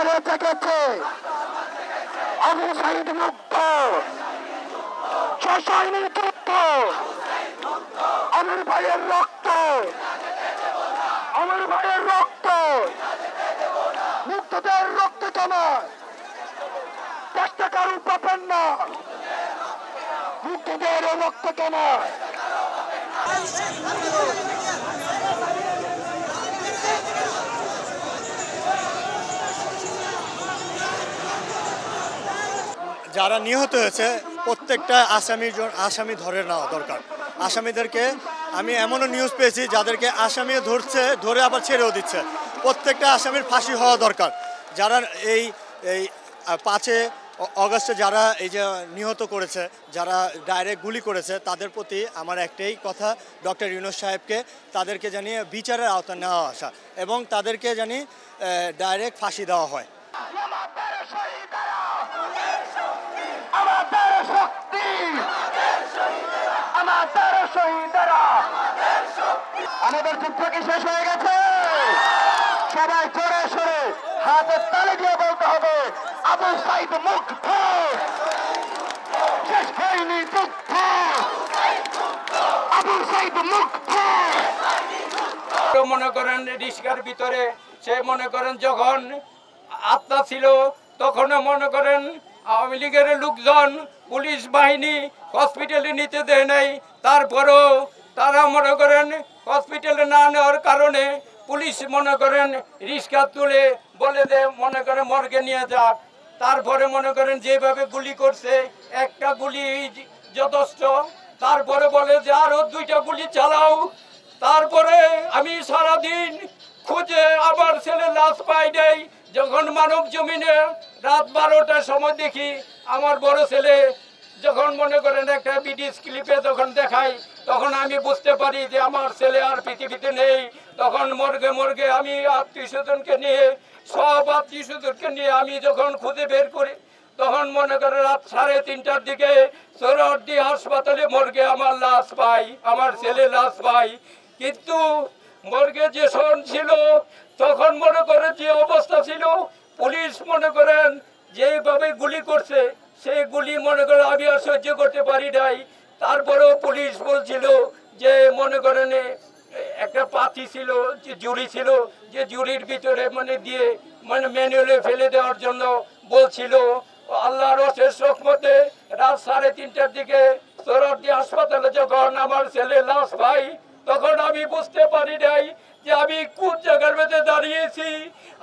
প্রাণে থেকেছে আবু সাইদ মুক্ত, সশাইনের যুদ্ধ, আমার ভাইয়ের রক্ত, আমার ভাইয়ের রক্ত, মুক্তদের রক্ত জমা 10 টাকারও পাবেন না, মুক্তদের রক্ত জমা। যারা নিহত হয়েছে প্রত্যেকটা আসামি ধরে নেওয়া দরকার। আসামিদেরকে আমি এমনও নিউজ পেয়েছি যাদেরকে আসামি ধরছে, ধরে আবার ছেড়েও দিচ্ছে। প্রত্যেকটা আসামির ফাঁসি হওয়া দরকার। যারা এই 5 অগস্টে যারা এই যে নিহত করেছে, যারা ডাইরেক্ট গুলি করেছে, তাদের প্রতি আমার একটাই কথা, ডক্টর ইউনূস সাহেবকে তাদেরকে জানিয়ে বিচারের আওতায় নেওয়া আসা এবং তাদেরকে জানি ডাইরেক্ট ফাঁসি দেওয়া হয়। আমাদের শক্তি, আমাদের শহীদেরা, আমাদের যুদ্ধ কি শেষ হয়ে গেছে? সবাই জোরে সরে হাতের তালি দিয়ে বলতে হবে আবু সাইদ মুক্ত, শেষ হয়নি যুদ্ধ, আবু সাইদ মুক্ত। মনে করেন রিস্কার ভিতরে সে মনে করেন যখন আত্মা ছিল তখনও মনে করেন আওয়ামী লীগের লোকজন পুলিশ বাহিনী হসপিটালে নিতে দেয় নাই। তারপরেও তারা মনে করেন হসপিটালে না নেওয়ার কারণে পুলিশ মনে করেন রিস্কা তুলে বলে দে মনে করেন মর্গে নিয়ে যাক। তারপরে মনে করেন যেভাবে গুলি করছে, একটা গুলি যথেষ্ট, তারপরে বলে যে আরো 2টা গুলি চালাও। তারপরে আমি সারাদিন খুঁজে আমার ছেলে লাশ পাই নাই। যখন মানব জমিনে রাত 12টার সময় দেখি আমার বড় ছেলে যখন মনে করেন একটা ভিডিও ক্লিপে যখন দেখাই, তখন আমি বুঝতে পারি যে আমার ছেলে আর পৃথিবীতে নেই। তখন মর্গে আমি আত্মীয়স্বজনকে নিয়ে, সব আত্মীয়স্বজনকে নিয়ে আমি যখন খুঁজে বের করি, তখন মনে করেন রাত 3:30টার দিকে সোহরাওয়ার্দী হাসপাতালে মর্গে আমার লাশ পাই, আমার ছেলে লাশ পাই। কিন্তু মর্গে যে শোন ছিল তখন মনে করেন যে অবস্থা ছিল, পুলিশ মনে করেন যেভাবে গুলি করছে সেই গুলি মনে করেন আমি আর সহ্য করতে পারি নাই। তারপরেও পুলিশ বলছিল যে মনে করেন একটা পাতি ছিল, যে জুড়ি ছিল, যে জুড়ির ভিতরে মানে দিয়ে মানে ম্যানুয়ালে ফেলে দেওয়ার জন্য বলছিল। আল্লাহর অশেষ রহমতে রাত 3:30টার দিকে সোহরাওয়ার্দী হাসপাতালে যখন আমার ছেলে লাশ পাই, তখন আমি বুঝতে পারি নাই যে আমি কোন জায়গার মধ্যে দাঁড়িয়েছি,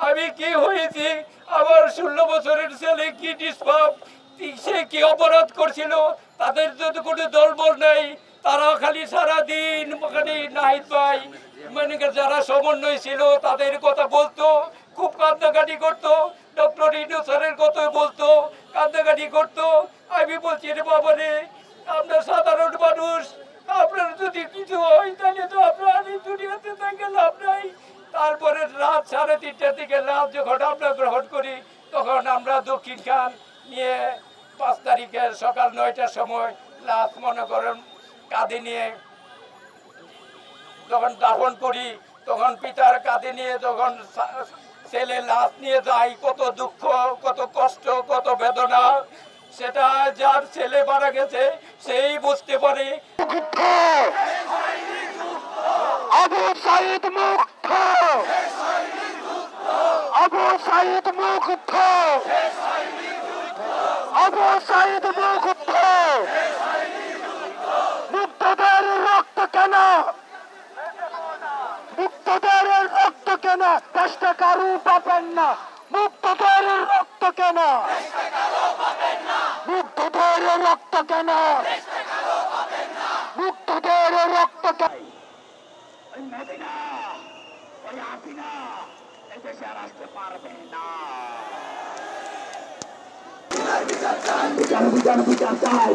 আমি কি হয়েছি, আমার 16 বছরের ছেলে কি নিষ্পাপ, সে কি অপরাধ করছিল। তাদের যদি কোনো দলবল নেই, তারা খালি সারাদিন খালি নাহিদ ভাই মানে যারা সমন্বয় ছিল তাদের কথা বলতো, খুব কান্দাকাটি করতো, ডক্টর ইউনূস স্যারের কথা বলতো, কান্দাকাটি করতো। আমি বলছি রে বাবা রে, আমরা সাধারণ মানুষ, আপনার যদি কিছু হয় তাহলে তো আপনার এই দুনিয়াতে থেকে লাভ নাই। তারপরে রাত 3:30টার দিকে লাশ যখন আমরা গ্রহণ করি, তখন আমরা দক্ষিণ খান নিয়ে 5 তারিখের সকাল 9টার সময় লাশ মনে করেন কাঁধে নিয়ে যখন দাফন করি, তখন পিতার কাঁধে নিয়ে যখন ছেলে লাশ নিয়ে যাই, কত দুঃখ, কত কষ্ট, কত বেদনা, সেটা যার ছেলে মারা গেছে সেই বুঝতে পারে। আবু সাইদ মুক্ত, আবু সাইদ মুক্ত, আবু সাইদ মুক্ত, মুক্তদের রক্ত কেন, মুক্তদের রক্ত কেন, 10 টাকারও পাবেন না, মুক্তদের রক্ত কেন, মুক্তদের রক্ত কেন, মুক্তদের রক্ত কেন। ওই মদিনা, ওই হাসিনা এদেশে আর আসতে পারবে না। বিচার চাই, বিচার চাই।